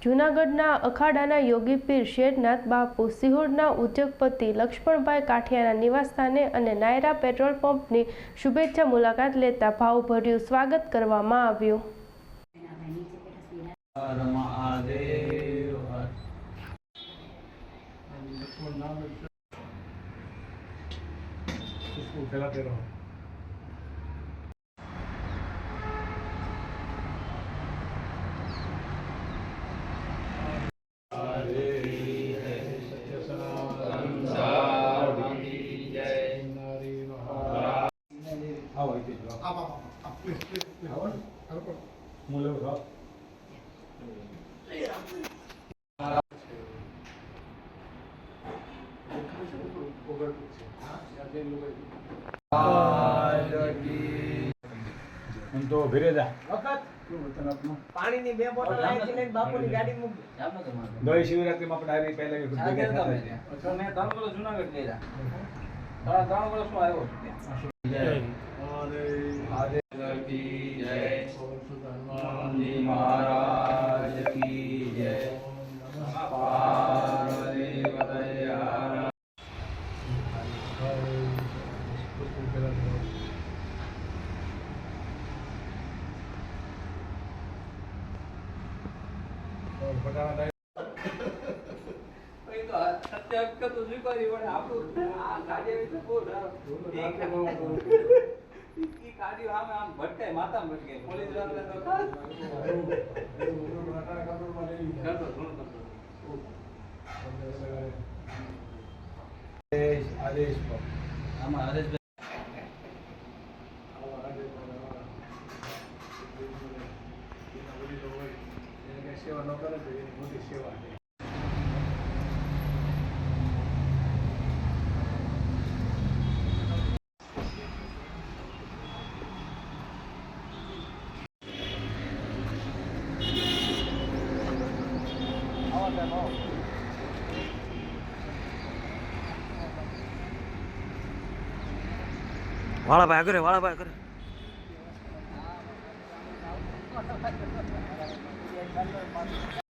જૂનાગઢના અખાડાના યોગી પીર શેરનાથ બાપુ, સિહોરના ઉદ્યોગપતિ લક્ષ્મણભાઈ કાઠિયાના નિવાસસ્થાને અને નાયરા પેટ્રોલ પંપની શુભેચ્છા મુલાકાત લેતા ભાવભર્યું સ્વાગત કરવામાં આવ્યું. तो भिरे जा पानी ની બે બોટલ લાવી લઈને બાપુની ગાડી મૂકી દોઈ શિવરાત્રી માં આપણે આવી પહેલા કે ગુડ ગયા તો મેં 3 વર્ષ જૂનાગઢ ગયા. સાડા 3 વર્ષ માં આવ્યો છું. જય આદે કી જય હનુમાનજી મહારાજ કી જય પાર્વતી પતય સત્ય હકીકત તો સ્વીકારી પણ આપણું આ ગાડી વિશે બહુ ડર. ઈ ગાડી આમ આમ ભટકાય, માથા ભટકાય. પોલીસ વાળાને તો આદેશ આમાં હરેશ સેવા ન કરે તો એની મોટી સેવા છે. વાળા ભાઈ કરે, વાળા ભાઈ કરે.